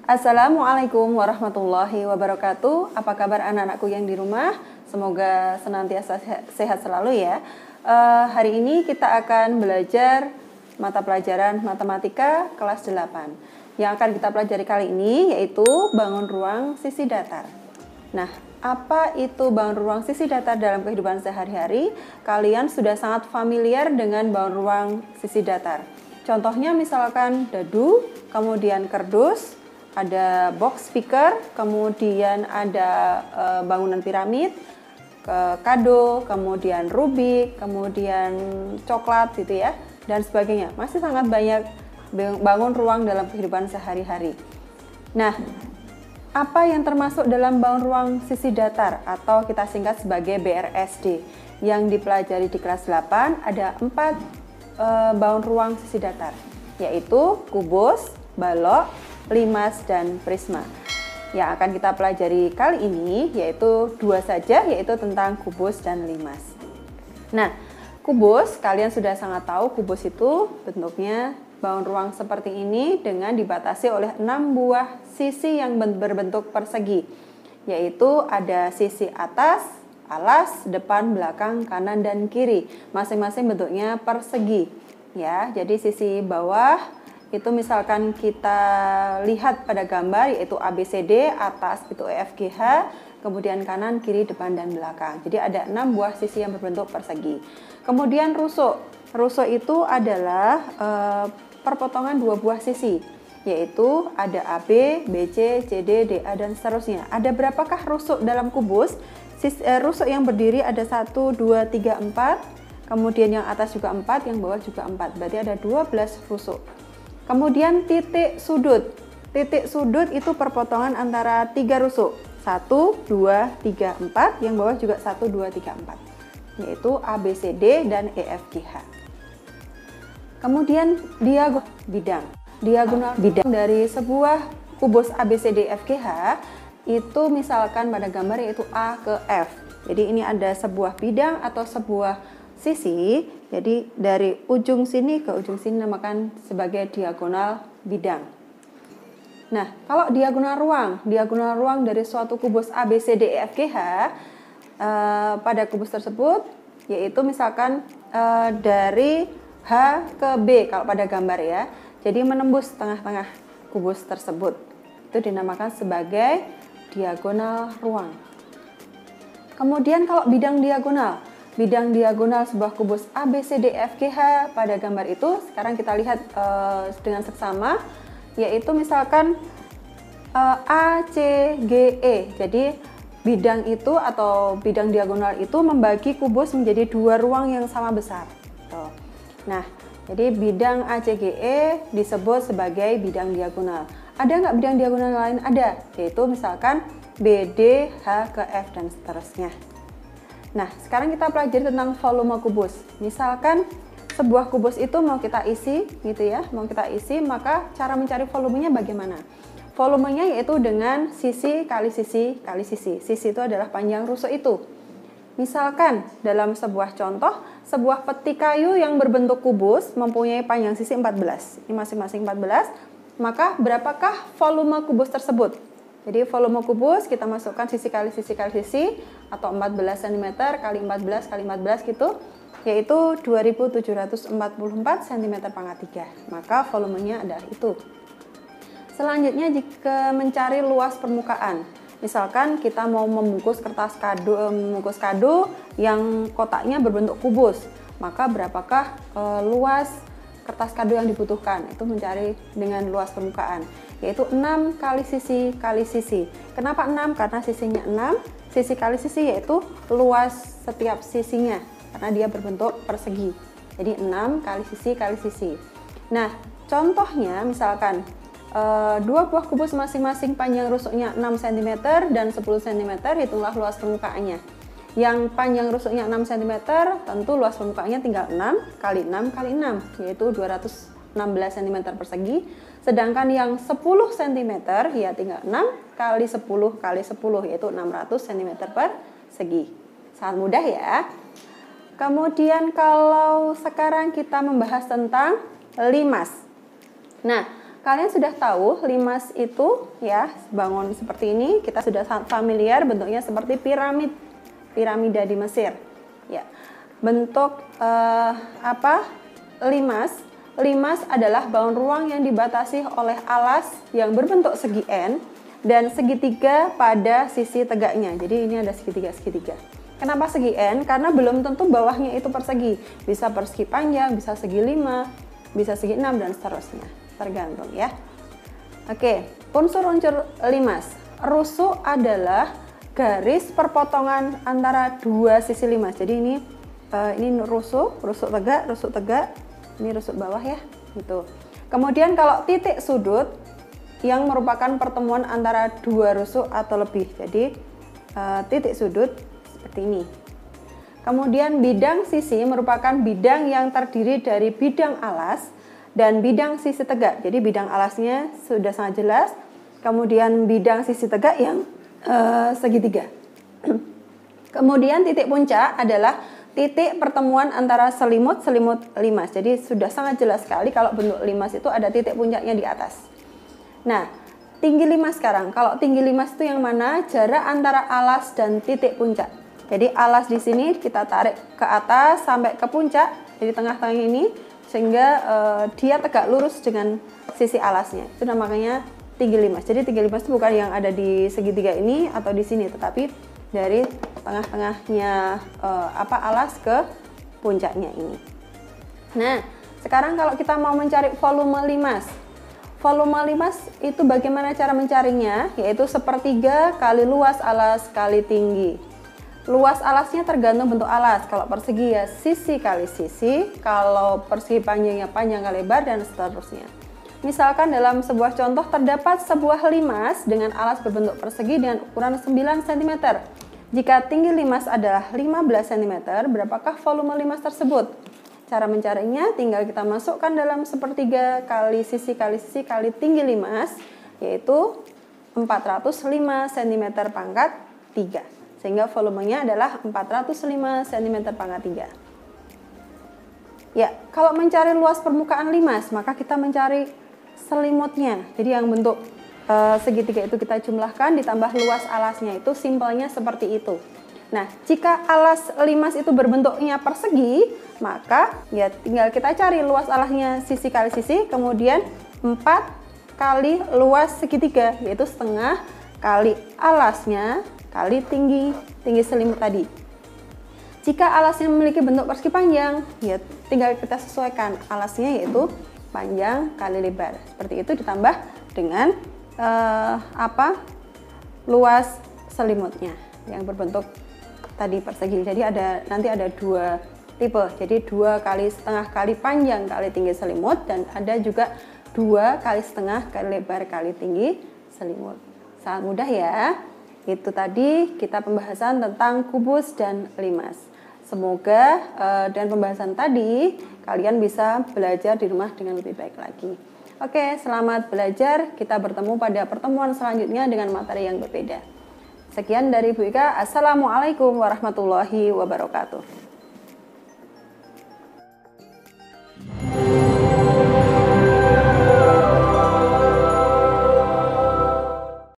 Assalamualaikum warahmatullahi wabarakatuh. Apa kabar anak-anakku yang di rumah? Semoga senantiasa sehat selalu ya. Hari ini kita akan belajar mata pelajaran matematika kelas 8. Yang akan kita pelajari kali ini yaitu bangun ruang sisi datar. Nah, apa itu bangun ruang sisi datar dalam kehidupan sehari-hari? Kalian sudah sangat familiar dengan bangun ruang sisi datar. Contohnya misalkan dadu, kemudian kerdus, ada box speaker, kemudian ada bangunan piramid, kado, kemudian rubik, kemudian coklat gitu ya, dan sebagainya. Masih sangat banyak bangun ruang dalam kehidupan sehari-hari. Nah, apa yang termasuk dalam bangun ruang sisi datar atau kita singkat sebagai BRSD yang dipelajari di kelas 8? Ada 4 bangun ruang sisi datar, yaitu kubus, balok, limas, dan prisma. Yang akan kita pelajari kali ini yaitu 2 saja, yaitu tentang kubus dan limas. Nah, kubus, kalian sudah sangat tahu kubus itu bentuknya bangun ruang seperti ini dengan dibatasi oleh 6 buah sisi yang berbentuk persegi, yaitu ada sisi atas, alas, depan, belakang, kanan, dan kiri. Masing-masing bentuknya persegi ya. Jadi sisi bawah itu misalkan kita lihat pada gambar yaitu ABCD, atas itu EFGH, kemudian kanan, kiri, depan, dan belakang. Jadi ada 6 buah sisi yang berbentuk persegi. Kemudian rusuk. Rusuk itu adalah perpotongan 2 buah sisi, yaitu ada AB, BC, CD, DA, dan seterusnya. Ada berapakah rusuk dalam kubus? Rusuk yang berdiri ada 1, 2, 3, 4, kemudian yang atas juga 4, yang bawah juga 4. Berarti ada 12 rusuk. Kemudian titik sudut. Titik sudut itu perpotongan antara 3 rusuk. 1, 2, 3, 4. Yang bawah juga 1, 2, 3, 4. Yaitu ABCD dan EFGH. Kemudian diagonal bidang. Diagonal bidang dari sebuah kubus ABCD EFGH itu misalkan pada gambar yaitu A ke F. Jadi ini ada sebuah bidang atau sebuah sisi, jadi dari ujung sini ke ujung sini namakan sebagai diagonal bidang. Nah, kalau diagonal ruang dari suatu kubus ABCD EFGH pada kubus tersebut yaitu misalkan dari H ke B kalau pada gambar ya. Jadi menembus tengah-tengah kubus tersebut. Itu dinamakan sebagai diagonal ruang. Kemudian kalau bidang diagonal sebuah kubus ABCDFGH pada gambar itu sekarang kita lihat dengan seksama, yaitu misalkan ACGE. Jadi bidang itu atau bidang diagonal itu membagi kubus menjadi 2 ruang yang sama besar. Nah, jadi bidang ACGE disebut sebagai bidang diagonal. Ada nggak bidang diagonal lain? Ada, yaitu misalkan BD, H ke F, dan seterusnya. Nah, sekarang kita pelajari tentang volume kubus. Misalkan sebuah kubus itu mau kita isi gitu ya, maka cara mencari volumenya bagaimana? Volumenya yaitu dengan sisi kali sisi kali sisi. Sisi itu adalah panjang rusuk itu. Misalkan dalam sebuah contoh, sebuah peti kayu yang berbentuk kubus mempunyai panjang sisi 14. Ini masing-masing 14, maka berapakah volume kubus tersebut? Jadi volume kubus kita masukkan sisi kali sisi kali sisi atau 14 cm kali 14 kali 14 gitu, yaitu 2744 cm pangkat 3. Maka volumenya adalah itu. Selanjutnya jika mencari luas permukaan, misalkan kita mau membungkus kado yang kotaknya berbentuk kubus, maka berapakah luas kertas kado yang dibutuhkan? Itu mencari dengan luas permukaan, yaitu 6 kali sisi kali sisi. Kenapa 6? Karena sisinya 6, sisi kali sisi yaitu luas setiap sisinya, karena dia berbentuk persegi. Jadi 6 kali sisi kali sisi. Nah, contohnya misalkan 2 buah kubus masing-masing panjang rusuknya 6 cm dan 10 cm, hitunglah luas permukaannya. Yang panjang rusuknya 6 cm, tentu luas permukaannya tinggal 6 kali 6 kali 6, yaitu 216 cm persegi. Sedangkan yang 10 cm, ya tinggal 6 kali 10 kali 10, yaitu 600 cm persegi. Sangat mudah ya. Kemudian kalau sekarang kita membahas tentang limas. Nah, kalian sudah tahu limas itu ya, bangun seperti ini, kita sudah sangat familiar, bentuknya seperti piramida di Mesir. Ya, bentuk limas? Limas adalah bangun ruang yang dibatasi oleh alas yang berbentuk segi N dan segitiga pada sisi tegaknya. Jadi ini ada segitiga-segitiga. Kenapa segi N? Karena belum tentu bawahnya itu persegi. Bisa persegi panjang, bisa segi 5, bisa segi 6 dan seterusnya. Tergantung ya. Oke, unsur-unsur limas. Rusuk adalah garis perpotongan antara dua sisi limas. Jadi ini rusuk tegak, ini rusuk bawah ya, gitu. Kemudian kalau titik sudut yang merupakan pertemuan antara dua rusuk atau lebih. Jadi titik sudut seperti ini. Kemudian bidang sisi merupakan bidang yang terdiri dari bidang alas dan bidang sisi tegak. Jadi bidang alasnya sudah sangat jelas. Kemudian bidang sisi tegak yang segitiga. Kemudian titik puncak adalah titik pertemuan antara selimut limas. Jadi sudah sangat jelas sekali kalau bentuk limas itu ada titik puncaknya di atas. Nah, tinggi limas sekarang. Kalau tinggi limas itu yang mana? Jarak antara alas dan titik puncak. Jadi alas di sini kita tarik ke atas sampai ke puncak, jadi tengah-tengah ini, sehingga dia tegak lurus dengan sisi alasnya. Itu namanya tinggi limas. Jadi tinggi limas itu bukan yang ada di segitiga ini atau di sini, tetapi dari tengah-tengahnya alas ke puncaknya ini. Nah, sekarang kalau kita mau mencari volume limas. Volume limas itu bagaimana cara mencarinya? Yaitu sepertiga kali luas alas kali tinggi. Luas alasnya tergantung bentuk alas. Kalau persegi ya sisi kali sisi, kalau persegi panjangnya panjang kali lebar, dan seterusnya. Misalkan dalam sebuah contoh terdapat sebuah limas dengan alas berbentuk persegi dengan ukuran 9 cm. Jika tinggi limas adalah 15 cm, berapakah volume limas tersebut? Cara mencarinya tinggal kita masukkan dalam sepertiga kali sisi kali tinggi limas, yaitu 405 cm pangkat 3. Sehingga volumenya adalah 405 cm pangkat 3. Ya, kalau mencari luas permukaan limas, maka kita mencari selimutnya. Jadi yang bentuk segitiga itu kita jumlahkan ditambah luas alasnya, itu simpelnya seperti itu. Nah, jika alas limas itu berbentuknya persegi, maka ya tinggal kita cari luas alasnya sisi kali sisi, kemudian 4 kali luas segitiga, yaitu setengah kali alasnya kali tinggi selimut tadi. Jika alasnya memiliki bentuk persegi panjang, ya tinggal kita sesuaikan alasnya, yaitu panjang kali lebar. Seperti itu ditambah dengan luas selimutnya yang berbentuk tadi persegi. Jadi nanti ada dua tipe. Jadi 2 kali setengah kali panjang kali tinggi selimut, dan ada juga 2 kali setengah kali lebar kali tinggi selimut. Sangat mudah ya. Itu tadi kita pembahasan tentang kubus dan limas. Semoga dengan pembahasan tadi kalian bisa belajar di rumah dengan lebih baik lagi. Oke, selamat belajar. Kita bertemu pada pertemuan selanjutnya dengan materi yang berbeda. Sekian dari Bu Ika. Assalamualaikum warahmatullahi wabarakatuh.